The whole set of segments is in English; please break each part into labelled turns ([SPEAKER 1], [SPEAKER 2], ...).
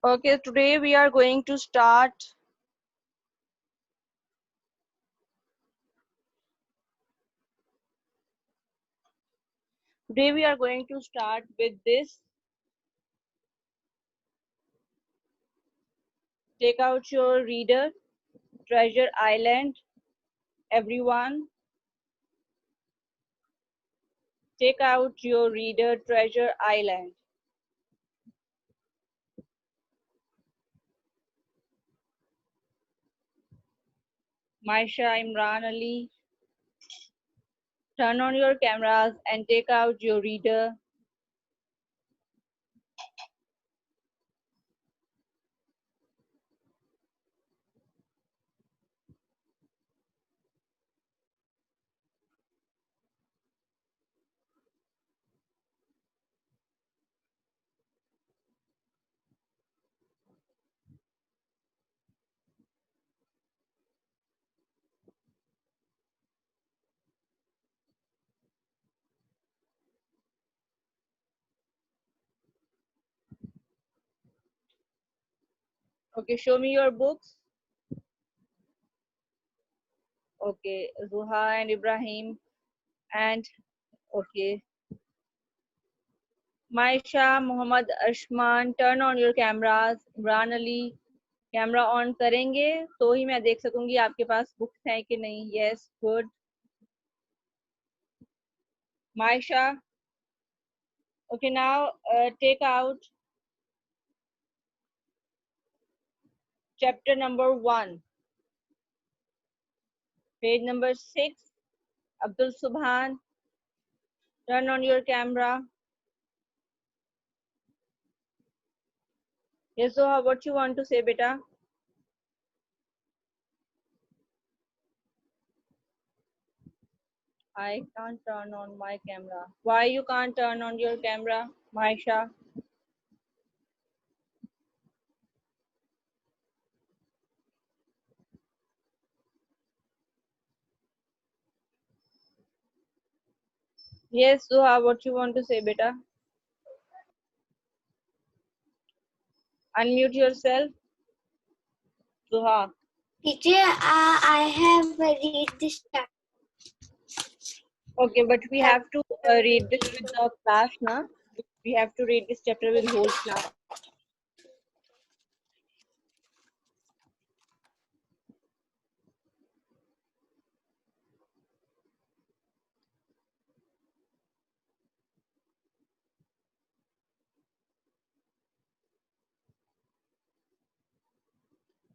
[SPEAKER 1] Okay, today we are going to start with this. Take out your reader, Treasure Island. Everyone, take out your reader, Treasure Island. Maisha, Imran Ali, turn on your cameras and take out your reader. Okay, show me your books. Okay, Zuha and Ibrahim and okay. Maisha, Muhammad Ashman, turn on your cameras. Imran Ali, camera on करेंगे तो ही मैं देख सकूंगी आपके पास books हैं कि नहीं. Yes, good. Maisha, okay, now take out chapter number 1, page number 6. Abdul Subhan, turn on your camera. Yes, what you want to say बेटा? I can't turn on my camera. Why you can't turn on your camera, Maisha? Yes, Zuha, what you want to say, beta? Unmute yourself, Zuha.
[SPEAKER 2] Teacher, I have read this chapter.
[SPEAKER 1] Okay, but we have to read this with the class, na? We have to read this chapter with whole class.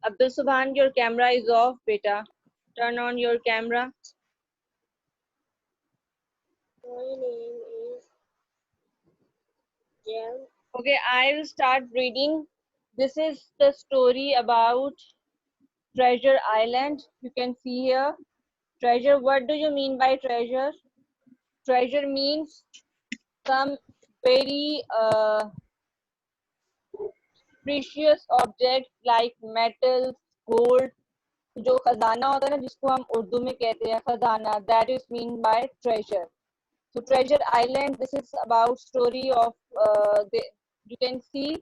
[SPEAKER 1] Abdul Subhan, your camera is off, beta. Turn on your camera.
[SPEAKER 2] My name is Jem.
[SPEAKER 1] Okay, I will start reading. This is the story about Treasure Island. You can see here. Treasure, what do you mean by treasure? Treasure means some very precious objects like metals, gold. जो खजाना होता है ना, जिसको हम उर्दू में कहते हैं खजाना, that is mean by treasure. So Treasure Island, this is about story of you can see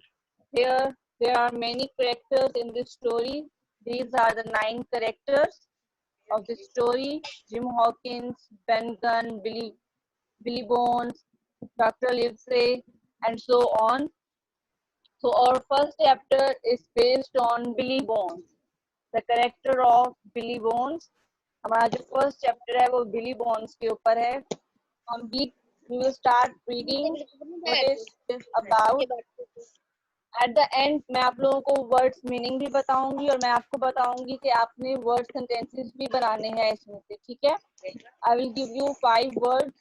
[SPEAKER 1] here there are many characters in this story. These are the 9 characters of the story: Jim Hawkins, Ben Gunn, Billy Bones, Dr. Livesey, and so on. So our first chapter is based on Billy Bones, the character of Billy Bones. हमारा जो first chapter है वो Billy Bones के ऊपर है. We will start reading what is this about. At the end मैं आप लोगों को words meaning भी बताऊंगी और मैं आपको बताऊंगी कि आपने word sentences भी बनाने हैं इसमें से, ठीक है? I will give you 5 words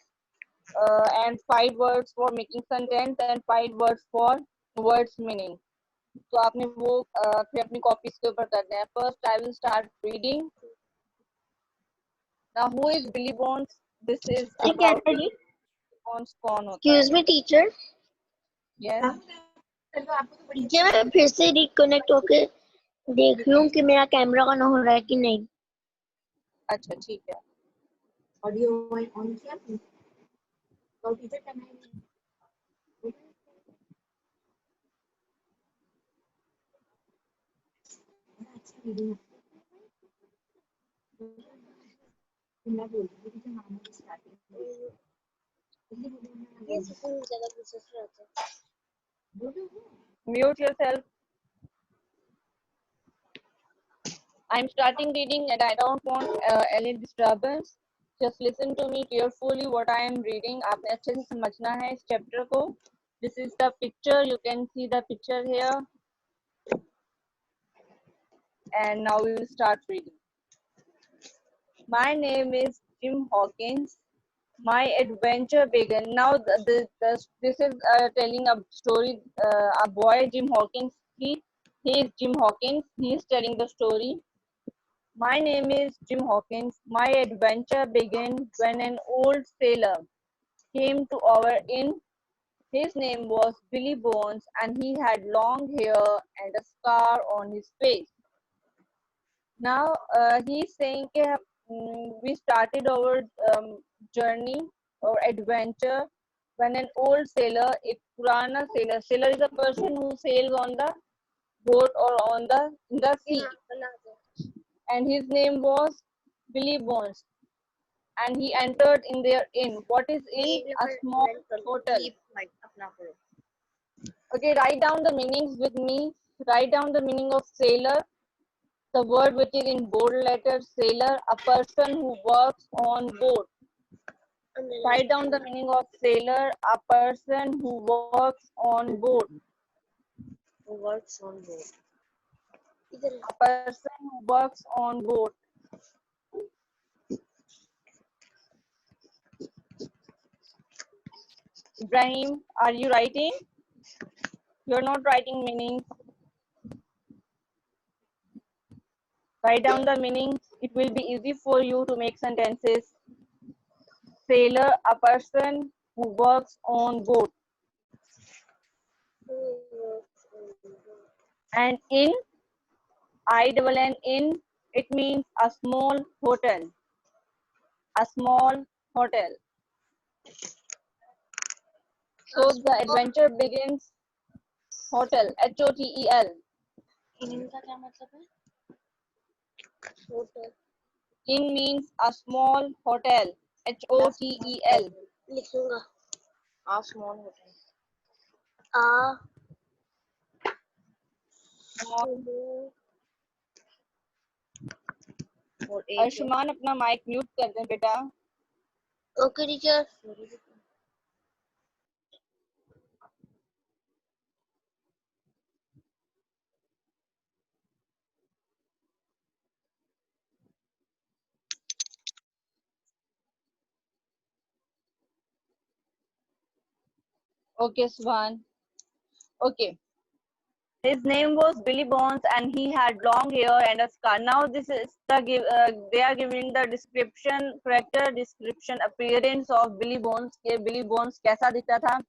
[SPEAKER 1] and 5 words for making sentence and 5 words for words meaning. तो आपने वो फिर अपनी कॉपीज के ऊपर करना है. First I will start reading. Now who is Billy Bones? This is about Billy Bones. कौन होता है?
[SPEAKER 2] Excuse me, teacher.
[SPEAKER 1] Yes.
[SPEAKER 2] Teacher, मैं फिर से रिकनेक्ट होके देख रही हूँ कि मेरा कैमरा ऑन हो रहा है कि नहीं.
[SPEAKER 1] अच्छा, ठीक है.
[SPEAKER 2] ऑडियो ऑन किया तो टीचर करना है. ये सबसे ज्यादा प्रोसेस रहता है।
[SPEAKER 1] Mute yourself. I'm starting reading and I don't want any disturbance. Just listen to me carefully what I am reading. आपने अच्छे से समझना है इस चैप्टर को. This is the picture. You can see the picture here. And now we will start reading. My name is Jim Hawkins. My adventure began. Now this is telling a story. A boy, Jim Hawkins. He is Jim Hawkins. He is telling the story. My name is Jim Hawkins. My adventure began when an old sailor came to our inn. His name was Billy Bones and he had long hair and a scar on his face. Now he's saying that we started our journey or adventure when an old sailor, एक पुराना sailor, sailor is a person who sails on the boat or on the sea, and his name was Billy Bones, and he entered in their inn. What is inn? A small hotel. Okay, write down the meanings with me. Write down the meaning of sailor. The word which is in bold letters, sailor, a person who works on board. Write down the meaning of sailor, a person who works on board.
[SPEAKER 2] Who works on board.
[SPEAKER 1] A person who works on board. Ibrahim, are you writing? You're not writing meanings. Write down the meanings. It will be easy for you to make sentences. Sailor, a person who works on board. And inn, I-double-N, inn, it means a small hotel. A small hotel. So the adventure begins. Hotel, H-O-T-E-L.
[SPEAKER 2] इनका क्या मतलब है? Hotel.
[SPEAKER 1] Inn means a small hotel. H-O-T-E-L.
[SPEAKER 2] लिखूंगा. A small hotel. A small.
[SPEAKER 1] Arshman अपना mic mute कर दें बेटा.
[SPEAKER 2] Okay teacher.
[SPEAKER 1] Okay, Swan. Okay. His name was Billy Bones and he had long hair and a scar. Now this is they are giving the description, character description, appearance of Billy Bones. के Billy Bones कैसा दिखता था?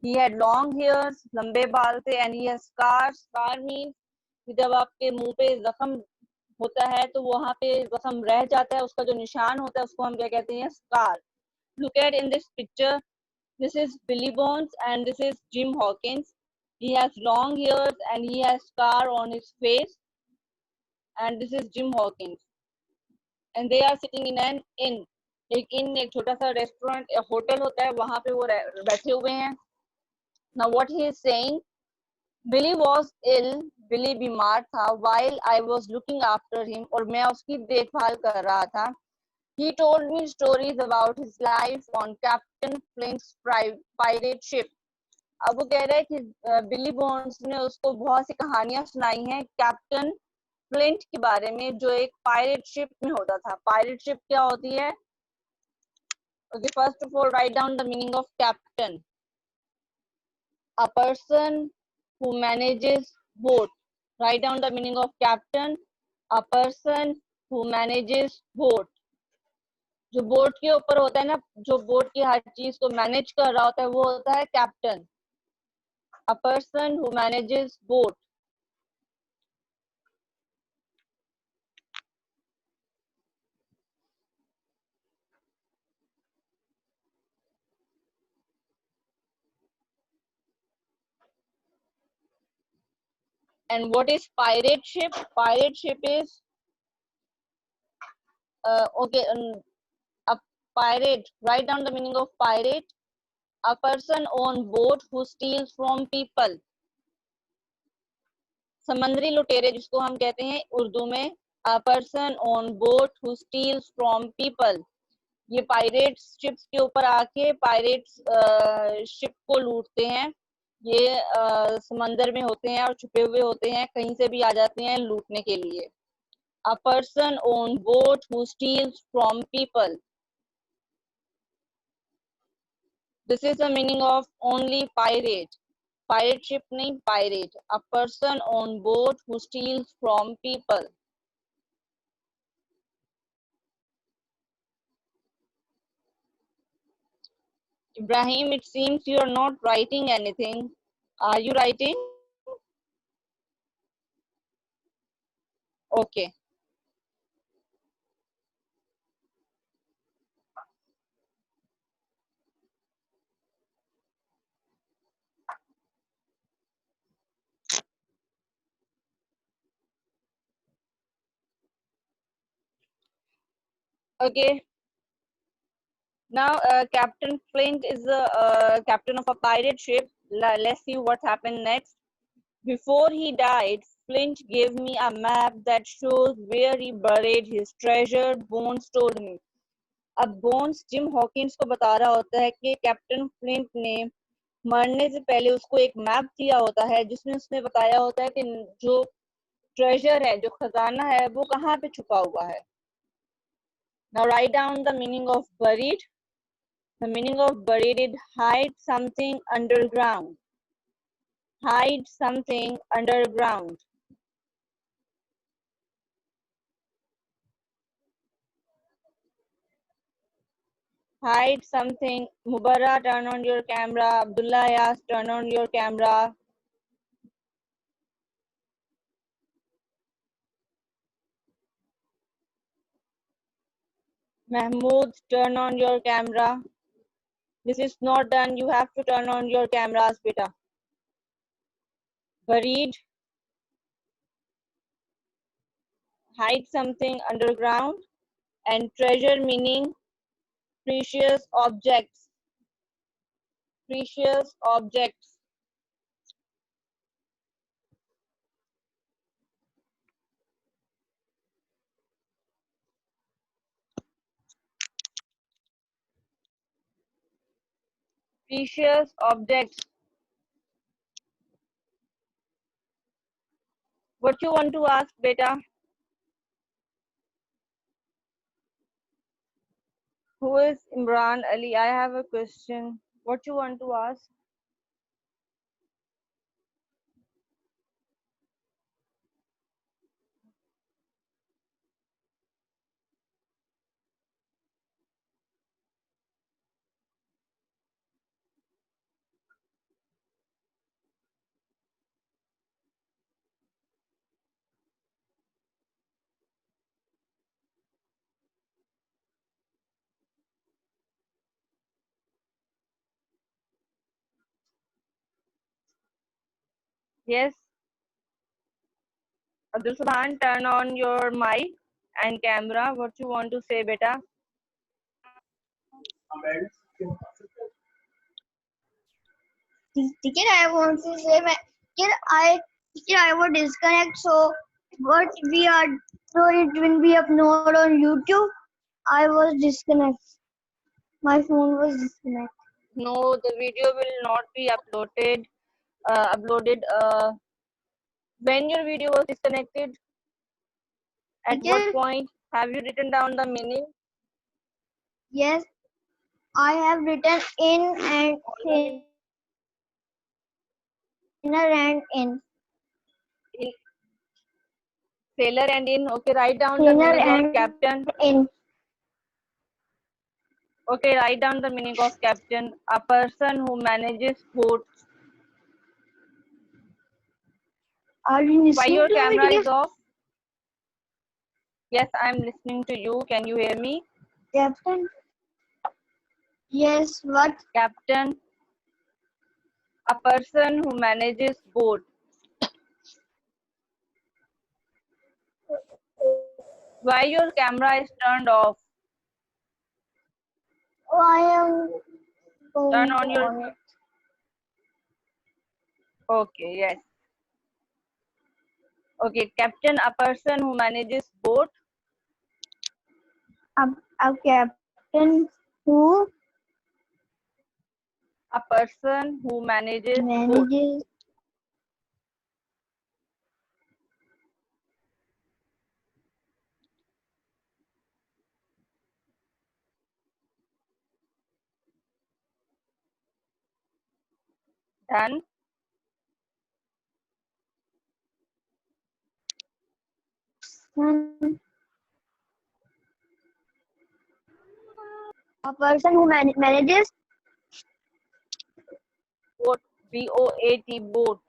[SPEAKER 1] He had long hairs, लंबे बाल थे, and he has scars. Scar means कि जब आपके मुंह पे जख्म होता है तो वहाँ पे जख्म रह जाता है, उसका जो निशान होता है उसको हम क्या कहते हैं? Scar. Look at in this picture. This is Billy Bones and this is Jim Hawkins. He has long hairs and he has scar on his face. And this is Jim Hawkins. And they are sitting in an inn. एक inn एक छोटा सा restaurant या hotel होता है, वहां पे वो बैठे हुए हैं. Now what he is saying, Billy was ill. Billy बीमार था. While I was looking after him, और मैं उसकी देखभाल कर रहा था. He told me stories about his life on Captain Flint's pirate ship. अब वो कह रहा है कि बिली बोन्स ने उसको बहुत सी कहानियां सुनाई हैं कैप्टन फ्लिंट के बारे में, जो एक पायरेट शिप में होता था. पायरेट शिप क्या होती है? Okay, first of all right down the meaning of captain. A person who manages boat. Right down the meaning of captain. A person who manages boat. जो बोट के ऊपर होता है ना, जो बोट की हर चीज को मैनेज कर रहा होता है, वो होता है captain. A person who manages boat. And what is pirate ship? Pirate ship is okay. A pirate. Write down the meaning of pirate. A person on boat who steals from people. समंदरी लुटेरे जिसको हम कहते हैं उर्दू में a person on boat who steals from people. ये pirates ships के ऊपर आके पायरेट्स शिप को लूटते हैं. ये समंदर में होते हैं और छुपे हुए होते हैं, कहीं से भी आ जाते हैं लूटने के लिए. A person on boat who steals from people. This is the meaning of only pirate. Pirate ship नहीं, pirate. A person on boat who steals from people. Ibrahim, it seems you are not writing anything. Are you writing? Okay. Okay. Now, Captain Flint is the captain of a pirate ship. Let's see what happened next. Before he died, Flint gave me a map that shows where he buried his treasure. Bones told me. अब bones gym Hawkins को बता रहा होता है कि captain flint ने मरने से पहले उसको एक मैप दिया होता है जिसमें उसने बताया होता है कि जो ट्रेजर है, जो खजाना है, वो कहाँ पे छुपा हुआ है. Now write down the meaning of buried. The meaning of buried is hide something underground. Hide something underground. Hide something. Mubarra, turn on your camera. Abdullah Yas, turn on your camera. Mahmood, turn on your camera. This is not done. You have to turn on your cameras, beta. Buried. Hide something underground. And treasure meaning precious objects. Precious objects. Precious objects. What you want to ask, beta? Who is Imran Ali? I have a question. What you want to ask? Yes. Abdul Subhan, turn on your mic and camera. What you want to say, beta?
[SPEAKER 2] Ticket, I want to say, I would disconnect. So what we are doing when we upload on YouTube, I was disconnect. My phone was disconnected.
[SPEAKER 1] No, the video will not be uploaded. When your video was disconnected, at what point have you written down the meaning?
[SPEAKER 2] Yes, I have written in and inner and in.
[SPEAKER 1] Sailor and in. Okay, write down the
[SPEAKER 2] Inner
[SPEAKER 1] meaning of
[SPEAKER 2] and
[SPEAKER 1] captain.
[SPEAKER 2] in.
[SPEAKER 1] Okay, write down the meaning of captain. A person who manages boats.
[SPEAKER 2] Are you
[SPEAKER 1] Why
[SPEAKER 2] listening
[SPEAKER 1] your
[SPEAKER 2] to
[SPEAKER 1] camera
[SPEAKER 2] me?
[SPEAKER 1] is off? Yes, I'm listening to you. Can you hear me?
[SPEAKER 2] Captain? Yes, what?
[SPEAKER 1] Captain. A person who manages boat. Why your camera is turned off?
[SPEAKER 2] Oh, I am
[SPEAKER 1] Turn
[SPEAKER 2] going
[SPEAKER 1] on
[SPEAKER 2] to
[SPEAKER 1] your.
[SPEAKER 2] on it.
[SPEAKER 1] Okay, yes. Okay, captain, a person who manages boat.
[SPEAKER 2] A captain who
[SPEAKER 1] A person who manages boat.
[SPEAKER 2] manages
[SPEAKER 1] Done.
[SPEAKER 2] a person who manages
[SPEAKER 1] Boat. B-O-A-T, boat.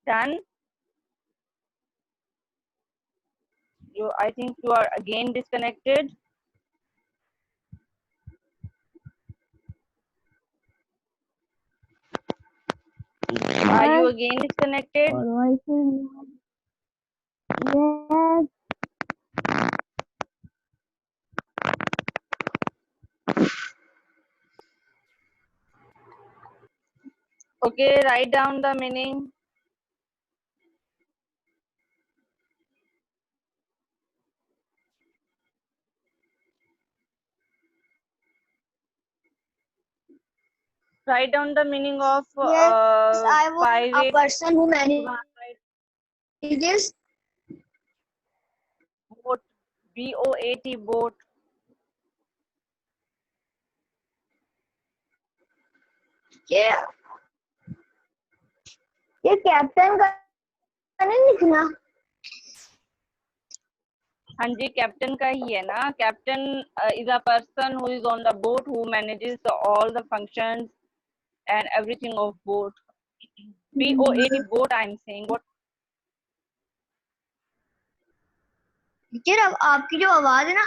[SPEAKER 1] Done. I think you are again disconnected. Are you again disconnected?
[SPEAKER 2] Yes.
[SPEAKER 1] Okay, write down the meaning. Write down the meaning of
[SPEAKER 2] Yes, I was a
[SPEAKER 1] pirate.
[SPEAKER 2] person who manages
[SPEAKER 1] Boat. B-O-A-T, boat.
[SPEAKER 2] ये ये captain का नहीं लिखना
[SPEAKER 1] हाँ जी, captain का ही है ना. Captain is a person who is on the boat who manages all the functions and everything of boat. B-O-A-T, boat. I'm saying what.
[SPEAKER 2] Teacher अब आपकी जो आवाज है ना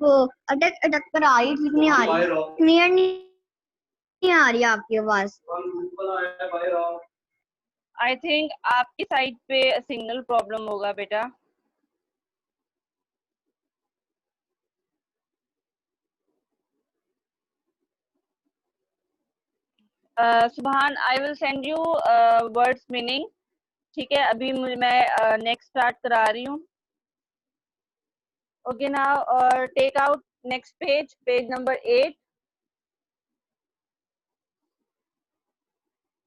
[SPEAKER 2] वो अटक अटक कर आ रही ठीक नहीं आ रही क्लियर नहीं आ रही आपकी आवाज
[SPEAKER 1] I think आपकी साइड पे सिग्नल प्रॉब्लम होगा बेटा. Subhan, I will send you words meaning. ठीक है, अभी मैं नेक्स्ट स्टार्ट करा रही हूँ. Okay, now take out next page, page number 8.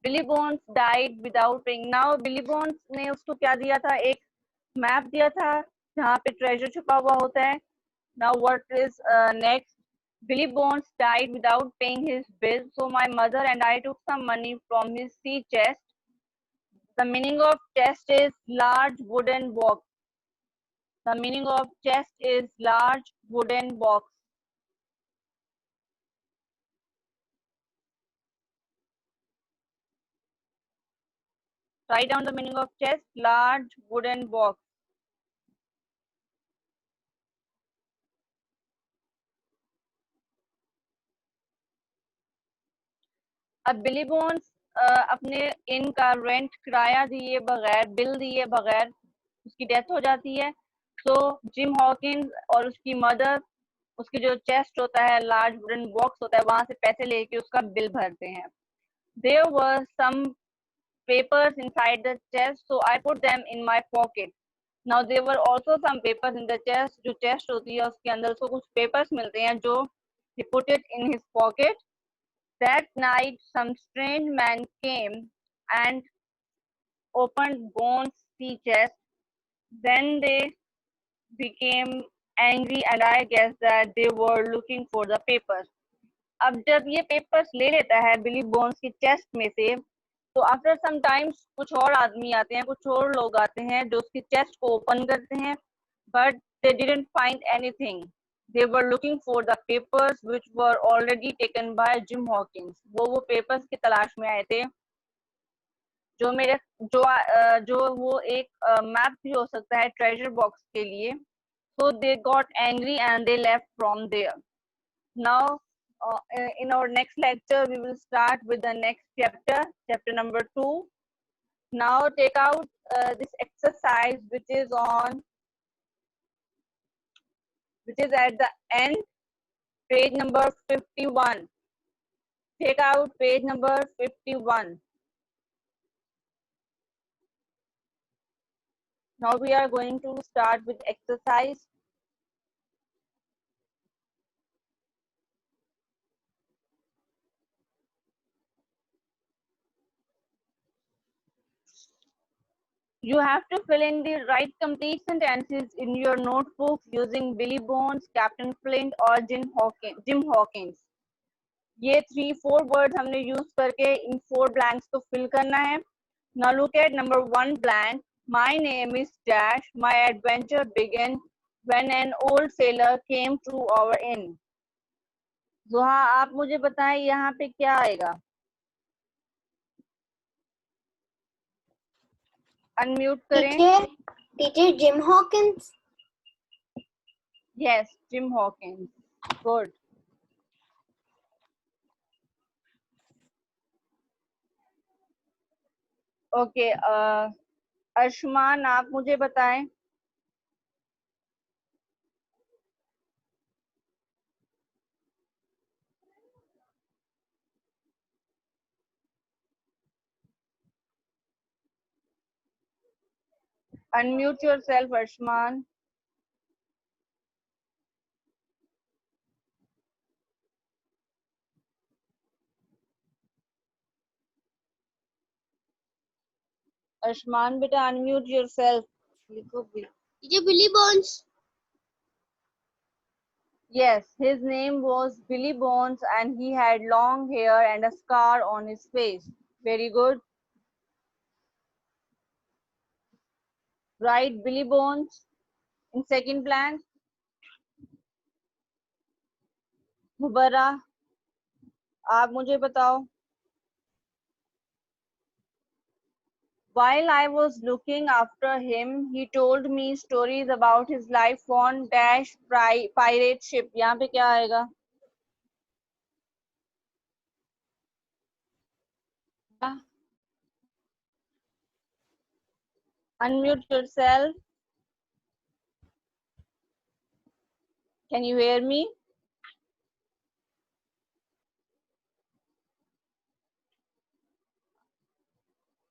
[SPEAKER 1] Billy Bones died without paying. Now Billy Bones ने उसको क्या दिया था? एक मैप दिया था जहाँ पे ट्रेजर छुपा हुआ होता है. Now what is next? Billy Bones died without paying his bill, so my mother and I took some money from his sea chest. The meaning of chest is large wooden box. The meaning of chest is large wooden box. Write down the meaning of chest, large wooden box. अब बिली bones अपने इन का rent किराया दिए बगैर, bill दिए बगैर उसकी death हो जाती है. तो जिम हॉकिंस और उसकी मदर उसकी जो चेस्ट होता है, लार्ज वुडन बॉक्स होता है, वहां से पैसे लेके उसका बिल भरते हैं. There were some papers inside the chest, so I put them in my pocket. Now there were also some papers in the chest. जो chest होती है उसके अंदर उसको कुछ papers मिलते हैं जो he put it in his pocket. That night some strange man came and opened Bones' sea chest. Then they became angry and I guess that they were looking for the papers. अब जब ये papers ले लेता है बिली bones की chest में से, तो आफ्टर सम टाइम्स कुछ और आदमी आते हैं, कुछ और लोग आते हैं जो उसकी चेस्ट को ओपन करते हैं, but they didn't find anything. They were looking for the papers which were already taken by gym Hawkins. वो पेपर्स की तलाश में आए थे जो मेरे जो वो एक मैप भी हो सकता है ट्रेजर बॉक्स के लिए. So they got angry and they left from there. Now, in our next lecture, we will start with the next chapter, chapter number 2. Now take out this exercise which is at the end, page number 51. Take out page number 51. Now we are going to start with exercise. You have to fill in the right complete sentences in your notebooks using Billy Bones, Captain Flint और Jim Hawkins. ये 3-4 words हमने use करके इन 4 blanks को fill करना है. Now look at number 1 blank. My name is Dash. My adventure began when an old sailor came to our inn. जोहा, आप मुझे बताएं यहाँ पे क्या आएगा? अनम्यूट करें.
[SPEAKER 2] Teacher gym Hawkins.
[SPEAKER 1] Yes, Jim Hawkins. Good. Okay. Arshman, आप मुझे बताएं. Unmute yourself, Arshman. Arshman, beta, unmute yourself.
[SPEAKER 2] Teacher Billy Bones.
[SPEAKER 1] Yes, his name was Billy Bones and he had long hair and a scar on his face. Very good. Right, Billy Bones. In second blank. Mubarra, आप मुझे बताओ. While I was looking after him, he told me stories about his life on dash pirate ship. यहाँ पे क्या आएगा? Unmute yourself. Can you hear me?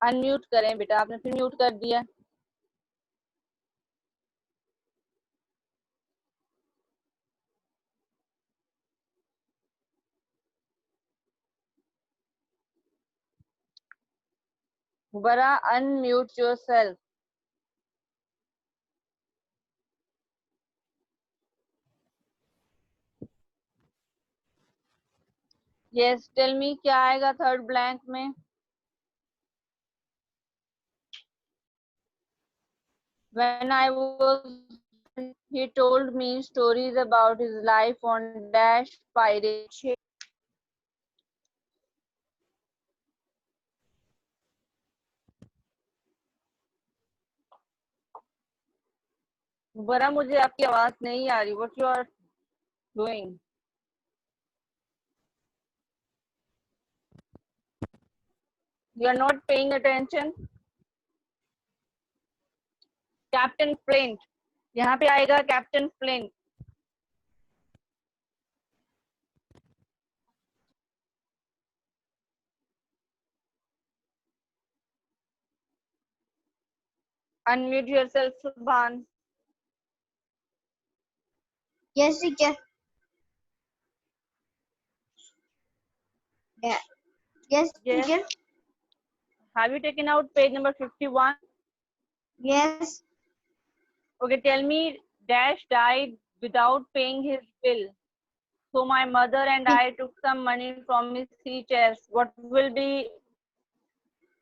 [SPEAKER 1] Unmute करें बेटा, आपने फिर म्यूट कर दिया. Mubarra, unmute yourself. Yes, tell me क्या आएगा थर्ड ब्लैंक में? When I was, he told me stories about his life on dash pirate ship. Mubarra, मुझे आपकी आवाज नहीं आ रही. What you are doing? You are not paying attention. Captain Flint. यहाँ पे आएगा Captain Flint. Unmute yourself, Subhan.
[SPEAKER 2] Yes, teacher. Yeah. Yes,
[SPEAKER 1] Yes.
[SPEAKER 2] teacher.
[SPEAKER 1] Have you taken out page number 51?
[SPEAKER 2] Yes.
[SPEAKER 1] Okay, tell me, Dash died without paying his bill. So my mother and I took some money from his sea chest. What will be?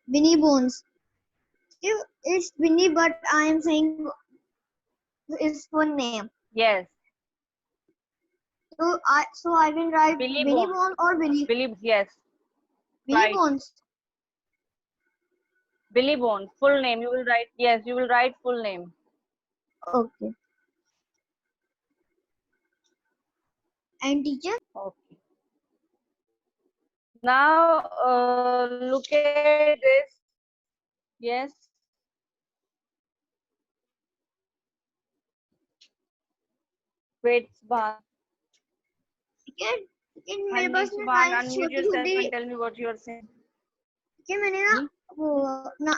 [SPEAKER 2] Winnie Bones. It's Winnie, but I am saying his full name.
[SPEAKER 1] Yes.
[SPEAKER 2] So I will write
[SPEAKER 1] Billy
[SPEAKER 2] Winnie
[SPEAKER 1] Bones.
[SPEAKER 2] Bones or Billy.
[SPEAKER 1] Billy, yes.
[SPEAKER 2] Billy
[SPEAKER 1] Right.
[SPEAKER 2] Bones.
[SPEAKER 1] Billy Bones. Full name. You will write. Yes, you will write full name.
[SPEAKER 2] Okay. And teacher?
[SPEAKER 1] Okay. Now look at this. Yes. Wait, Subhan.
[SPEAKER 2] लेकिन मेरे
[SPEAKER 1] Hanji,
[SPEAKER 2] पास ना
[SPEAKER 1] Subhan,
[SPEAKER 2] line
[SPEAKER 1] unmute
[SPEAKER 2] छोटी
[SPEAKER 1] yourself
[SPEAKER 2] छोटी,
[SPEAKER 1] and tell me what you are saying.
[SPEAKER 2] कि मैंने ना वो ना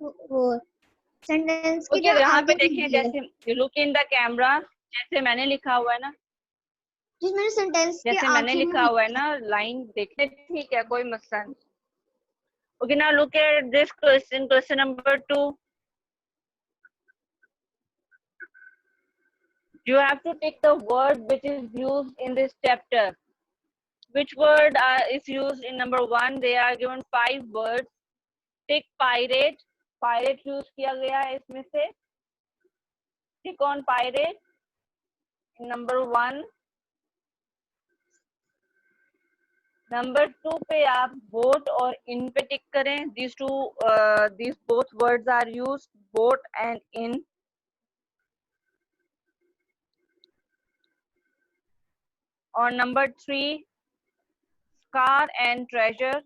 [SPEAKER 2] वो सेंटेंस की
[SPEAKER 1] Okay,
[SPEAKER 2] ना
[SPEAKER 1] यहाँ पे
[SPEAKER 2] आगे लिख
[SPEAKER 1] देखें,
[SPEAKER 2] दिया है।
[SPEAKER 1] जैसे you look in the camera, जैसे मैंने लिखा हुआ है ना,
[SPEAKER 2] जिस मैंने सेंटेंस के
[SPEAKER 1] जैसे मैंने
[SPEAKER 2] आखिर में
[SPEAKER 1] लिखा हुआ है ना, लाइन देखने, ठीक है, कोई मसला नहीं. Okay, now look at this question. Question number 2. You have to take the word which is used in this chapter. Which word is used in number 1? They are given 5 words. Take pirate. Pirate use किया गया है इसमें से. Tick on pirate. In number 1. Number 2 पे आप boat और in पे टिक करें. These both words are used. Boat and in. On number 3, scar and treasure.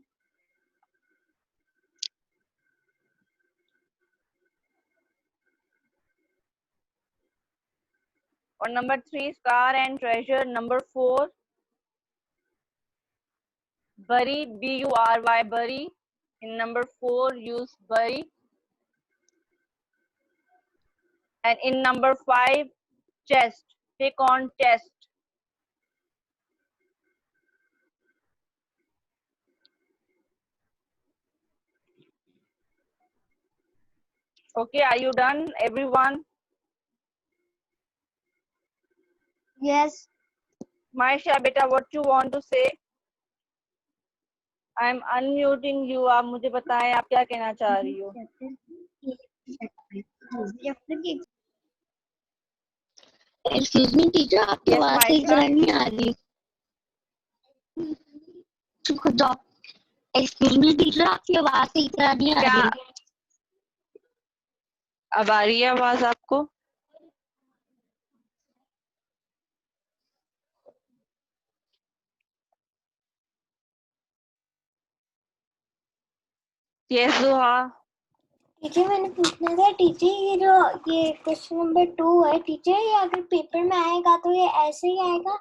[SPEAKER 1] On number 3, scar and treasure. Number 4, bury, B-U-R-Y, bury. In number 4, use bury. And in number 5, chest. Take on chest. Okay, are you done, everyone?
[SPEAKER 2] Yes.
[SPEAKER 1] Maisha, beta, what you want to say? I'm unmuting you. आप मुझे बताएं आप क्या कहना चाह रही हो?
[SPEAKER 2] Excuse me teacher, आपकी
[SPEAKER 1] Yes,
[SPEAKER 2] आवाज सही
[SPEAKER 1] Maisha.
[SPEAKER 2] तरह नहीं आ रही. एक्सक्यूज मी टीचर, आपकी आवाज सही तरह नहीं आ
[SPEAKER 1] क्या
[SPEAKER 2] रही.
[SPEAKER 1] अब आ रही है आवाज आपको? Yes, Zuha.
[SPEAKER 2] टीचर मैंने पूछना था टीचर, ये क्वेश्चन नंबर 2 है टीचर, ये अगर पेपर में आएगा तो ये ऐसे ही आएगा,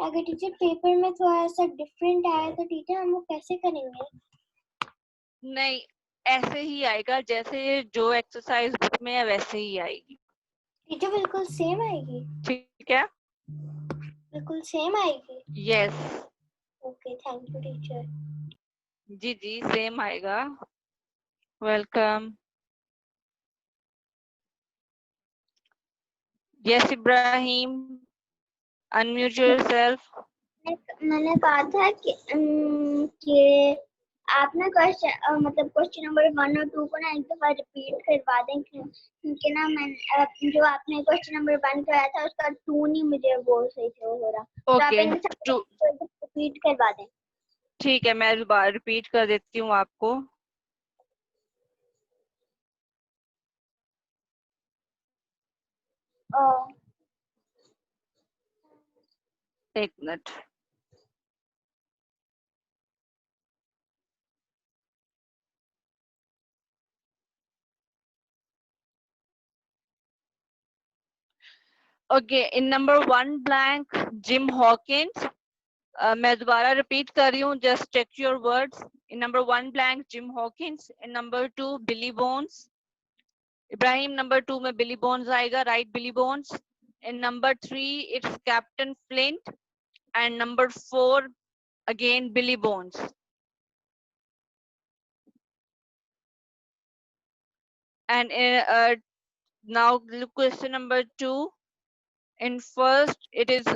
[SPEAKER 2] अगर टीचर पेपर में थोड़ा सा डिफरेंट आया तो टीचर हम वो कैसे करेंगे?
[SPEAKER 1] नहीं, ऐसे ही आएगा जैसे जो एक्सरसाइज बुक में है वैसे ही आएगी.
[SPEAKER 2] टीचर बिल्कुल सेम आएगी?
[SPEAKER 1] ठीक है,
[SPEAKER 2] बिल्कुल सेम आएगी?
[SPEAKER 1] Yes.
[SPEAKER 2] Okay, thank you teacher.
[SPEAKER 1] जी जी, सेम आएगा. Welcome. Yes Ibrahim, unmute yourself.
[SPEAKER 2] मैंने कहा था कि आप ना क्वेश्चन मतलब क्वेश्चन नंबर 1 और 2 को ना एक दफा रिपीट करवा दें, क्योंकि ना मैं जो आपने क्वेश्चन नंबर 1 कराया था उसका 2 नहीं मुझे वो सही से हो रहा, तो आप
[SPEAKER 1] ओके,
[SPEAKER 2] रिपीट करवा दें.
[SPEAKER 1] ठीक है, मैं रिपीट कर देती हूँ आपको. एक minute. Okay, in number 1 blank Jim Hawkins. मैं दोबारा रिपीट कर रही हूँ, just check your words. In number 1 blank Jim Hawkins. In number 2 Billy Bones. Ibrahim, number 2 में बिली बोन्स आएगा, right, Billy Bones. In number 3 it's captain Flint. And number 4 again Billy Bones. And now question number 2. In first it is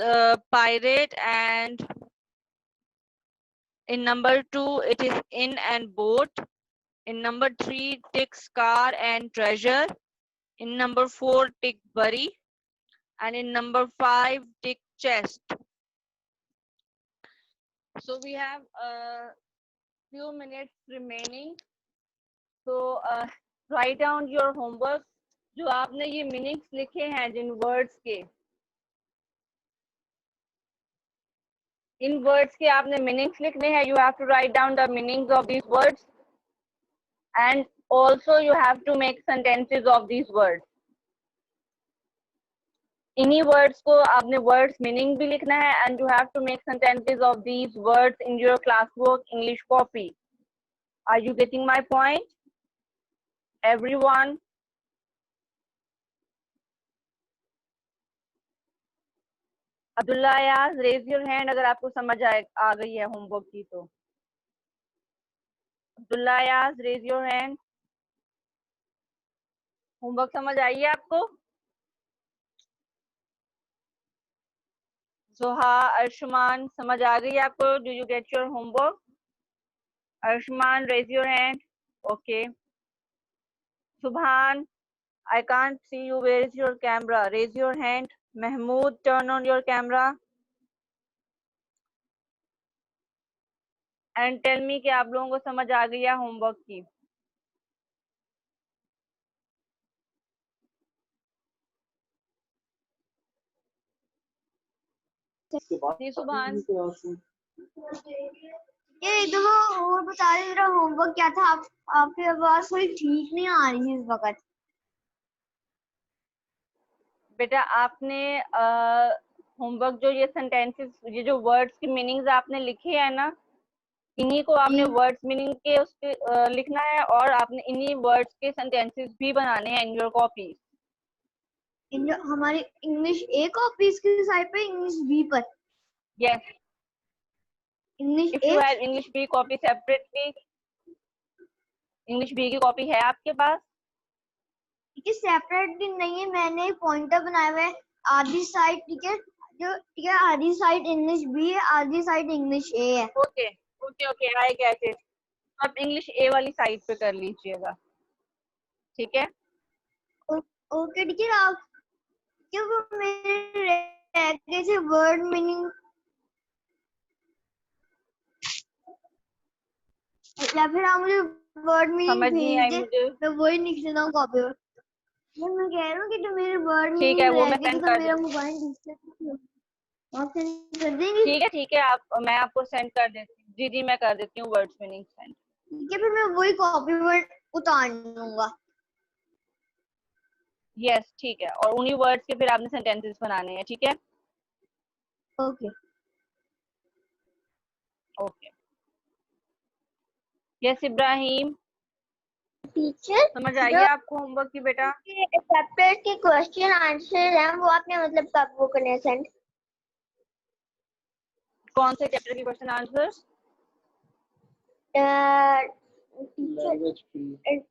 [SPEAKER 1] pirate, and in number 2 it is in and boat. In number 3 tick scar and treasure. In number 4 tick bury. And in number 5 tick chest. So we have a few minutes remaining. So write down your homework. जो आपने ये meanings लिखे हैं जिन words के, इन words के आपने meanings लिखने हैं. You have to write down the meanings of these words and also you have to make sentences of these words. इन्हीं वर्ड्स को आपने वर्ड्स मीनिंग भी लिखना है and you have to make sentences of these words in your class work English copy. Are you getting my point everyone? Abdullah याज, raise your hand अगर आपको समझ आ गई है होमवर्क की तो. अब्दुल्ला याज, रेज योर हैंड. होमवर्क समझ आई है आपको? जोहा, अर्शमान, समझ आ गई आपको? Do you get your homework? Arshman, raise your hand. Okay. Subhan, I can't see you. Where is your camera? Raise your hand. Mahmood, turn on your camera and tell me कि आप लोगों को समझ आ गई है होमवर्क की. जी सुभान.
[SPEAKER 2] ये एक दफा और बता रहे मेरा होमवर्क क्या था. आपकी आवाज थोड़ी ठीक नहीं आ रही है इस वक्त.
[SPEAKER 1] बेटा आपने होमवर्क जो ये सेंटेंसेस, ये जो वर्ड्स की मीनिंग्स आपने लिखे हैं ना, इन्हीं को आपने वर्ड्स मीनिंग के उसके लिखना है और आपने इन्हीं वर्ड्स के सेंटेंसेस भी बनाने हैं इन योर कॉपी.
[SPEAKER 2] हमारी इंग्लिश ए कॉपी की साइड पे, इंग्लिश बी पर.
[SPEAKER 1] Yes.
[SPEAKER 2] English
[SPEAKER 1] if you have English B copy separately, English B की कॉपी है आपके पास?
[SPEAKER 2] ठीक है, सेपरेट भी नहीं है. मैंने पॉइंटर बनाया हुआ है. आधी साइड ठीक है, जो ठीक है, आधी साइड इंग्लिश बी है, आधी साइड इंग्लिश ए है.
[SPEAKER 1] Okay okay okay, I get it. आप इंग्लिश ए वाली साइड पे कर लीजिएगा, ठीक है?
[SPEAKER 2] ओके ठीक है. आप क्यों मेरे रह गए थे वर्ड मीनिंग, या फिर आप मुझे वर्ड मीनिंग
[SPEAKER 1] समझ नहीं आई
[SPEAKER 2] भेज दे,
[SPEAKER 1] मुझे.
[SPEAKER 2] मैं वही लिख लेता हूँ कॉपी पर. मैं कह रहा हूँ कि जो मेरे वर्ड
[SPEAKER 1] ठीक है,
[SPEAKER 2] मीनिंग
[SPEAKER 1] वो
[SPEAKER 2] रह
[SPEAKER 1] मैं
[SPEAKER 2] गए थे
[SPEAKER 1] सेंड
[SPEAKER 2] तो
[SPEAKER 1] कर
[SPEAKER 2] मेरा
[SPEAKER 1] देती हूँ.
[SPEAKER 2] मोबाइल डिस्प्ले आप सेंड कर देंगे?
[SPEAKER 1] ठीक है, आप, मैं आपको सेंड कर देती हूँ. जी जी, मैं कर देती हूँ वर्ड्स मीनिंग सेंड.
[SPEAKER 2] ठीक है, फिर मैं वही कॉपी पर उतार लूंगा.
[SPEAKER 1] यस ठीक है, और उन्हीं वर्ड्स के फिर आपने सेंटेंसेस बनाने हैं, ठीक है?
[SPEAKER 2] Okay
[SPEAKER 1] okay. Yes Ibrahim,
[SPEAKER 2] teacher,
[SPEAKER 1] समझ आई
[SPEAKER 2] जो
[SPEAKER 1] है आपको होमवर्क की बेटा?
[SPEAKER 2] चैप्टर के क्वेश्चन आंसर हैं वो आपने मतलब कब वो करने सेंड?
[SPEAKER 1] कौन से चैप्टर के question answers?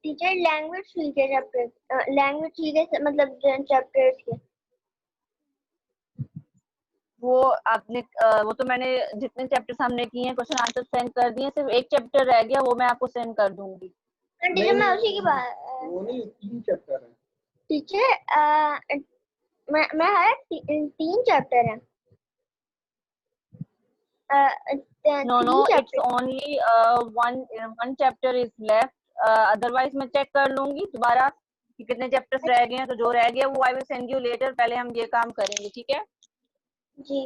[SPEAKER 2] Teacher language field के चैप्टर, लैंग्वेज फील्ड के मतलब चैप्टर के.
[SPEAKER 1] वो आपने वो तो मैंने जितने चैप्टर्स हमने किए हैं क्वेश्चन आंसर सेंड कर दिए. सिर्फ एक चैप्टर रह गया, वो मैं आपको सेंड कर दूंगी.
[SPEAKER 2] टीचर मैं उसी की बात,
[SPEAKER 3] वो नहीं 3 चैप्टर है.
[SPEAKER 2] टीचर मैं है 3 चैप्टर है.
[SPEAKER 1] No, it's only one chapter is left. Otherwise मैं चेक कर लूंगी दोबारा कि कितने चैप्टर्स रह गए हैं. तो जो रह गया वो आई विल सेंड यू लेटर. पहले हम ये काम करेंगे, ठीक है?
[SPEAKER 2] जी.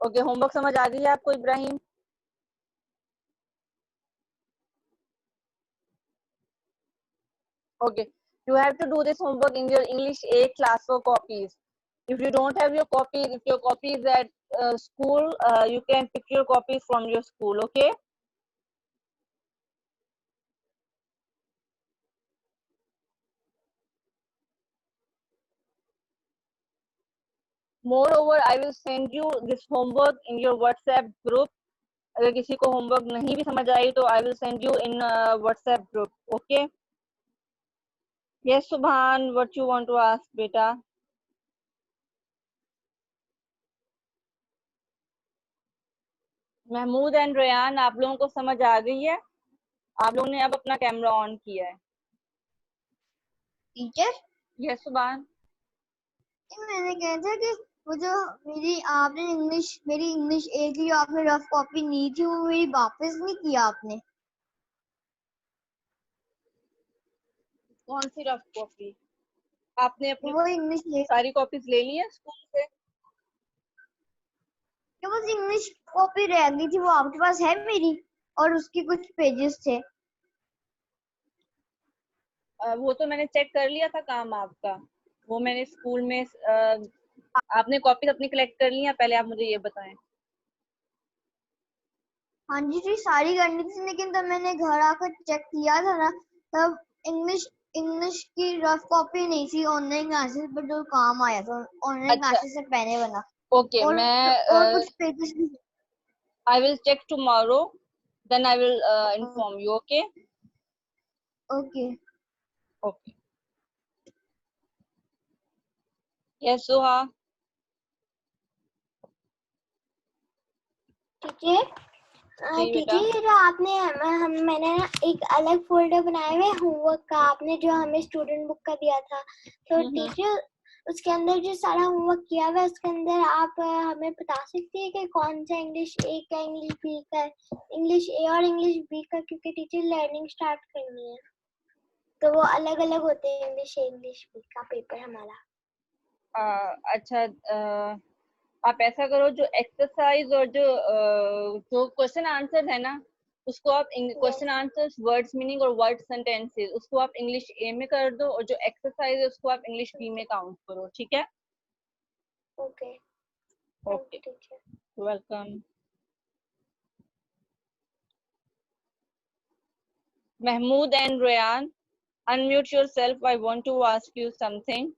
[SPEAKER 1] ओके, होमवर्क समझ आ गई है आपको Ibrahim? Okay, you have to do this homework in your English A class for copies. If you don't have your copy, if your copy is at school, you can pick your copies from your school, okay? Moreover, I will send you this homework in your WhatsApp group. अगर किसी को homework नहीं भी समझ आई तो I will send you in WhatsApp group, okay? Yes, Subhan, what you want to ask, beta? Mahmood and Rayan, आप लोगों को समझ आ गई है? आप लोगों ने अब अपना कैमरा ऑन किया है.
[SPEAKER 2] टीचर
[SPEAKER 1] यस सुभान.
[SPEAKER 2] मैंने कहा था कि वो जो मेरी इंग्लिश ए की जो आपने रफ कॉपी ली थी वो मेरी वापस नहीं किया आपने.
[SPEAKER 1] कौन सी रफ कॉपी? आपने अपनी
[SPEAKER 2] वो इंग्लिश
[SPEAKER 1] सारी कॉपीज ले ली है स्कूल से?
[SPEAKER 2] सी इंग्लिश कॉपी रह गई थी, वो आपके पास है मेरी, और उसके कुछ पेजेस थे।
[SPEAKER 1] वो तो मैंने चेक कर लिया था काम आपका, वो मैंने स्कूल में आपने कॉपी अपनी कलेक्ट कर ली है? पहले आप मुझे ये बताएं।
[SPEAKER 2] हाँ जी जी, सारी करनी थी, लेकिन तब मैंने घर आकर चेक किया था ना, तब इंग्लिश इंग्लिश की रफ कॉपी नहीं थी, ऑनलाइन क्लासेस पर जो काम आया था, ऑनलाइन
[SPEAKER 1] अच्छा,
[SPEAKER 2] क्लासेस से पहले बना।
[SPEAKER 1] ओके,
[SPEAKER 2] और कुछ पेजेस भी।
[SPEAKER 1] I will check tomorrow, then I will inform you. Okay?
[SPEAKER 2] Okay.
[SPEAKER 1] Okay. Yes, Suha. जी बेटा।
[SPEAKER 4] टीचर आपने मैंने ना एक अलग फोल्डर बनाया हुआ है होमवर्क का, आपने जो हमें स्टूडेंट बुक का दिया था, तो टीचर उसके अंदर जो सारा होमवर्क किया हुआ है उसके अंदर आप हमें बता सकती है कि कौन सा इंग्लिश ए का, इंग्लिश बी का, इंग्लिश ए और इंग्लिश बी का, क्योंकि टीचर लर्निंग स्टार्ट करनी है तो वो अलग अलग होते हैं इंग्लिश ए इंग्लिश बी का पेपर हमारा।
[SPEAKER 1] अच्छा, आप ऐसा करो, जो एक्सरसाइज और जो क्वेश्चन आंसर है ना, उसको आप क्वेश्चन आंसर्स, वर्ड्स मीनिंग और वर्ड सेंटेंसेस, उसको आप इंग्लिश ए में कर दो, और जो एक्सरसाइज है उसको आप इंग्लिश बी में काउंट करो, ठीक है?
[SPEAKER 4] Okay,
[SPEAKER 1] okay, welcome. Mahmood and Rayan, unmute yourself. I want to ask you something.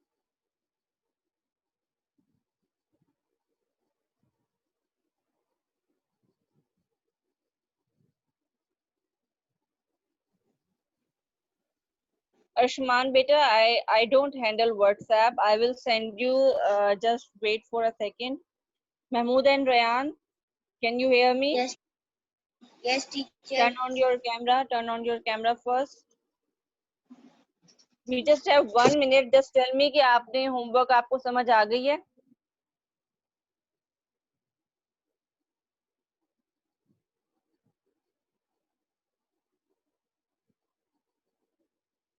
[SPEAKER 1] Arshman beta, I don't handle WhatsApp. I will send you, just wait for a second. Mahmood and Rayan, can you hear me?
[SPEAKER 2] Yes. Yes, teacher.
[SPEAKER 1] Turn on your camera. Turn on your camera first. We just have 1 minute. Just tell me कि आपने homework आपको समझ आ गई है?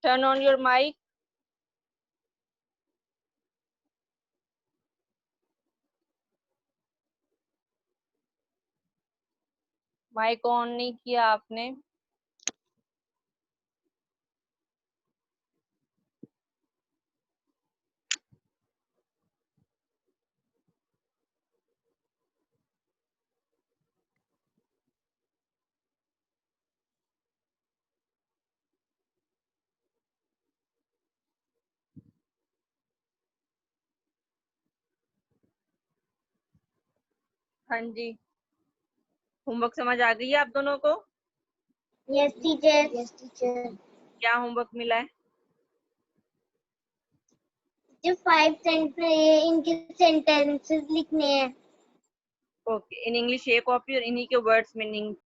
[SPEAKER 1] Turn on your mic. Mic on नहीं किया आपने। हाँ जी, होमवर्क समझ आ गई है आप दोनों को?
[SPEAKER 4] Yes teacher.
[SPEAKER 2] Yes teacher.
[SPEAKER 1] क्या होमवर्क मिला है?
[SPEAKER 4] जो 5 सेंटेंस इनके सेंटेंसेस लिखने हैं।
[SPEAKER 1] Okay, in English A copy और इन्हीं के वर्ड्स मीनिंग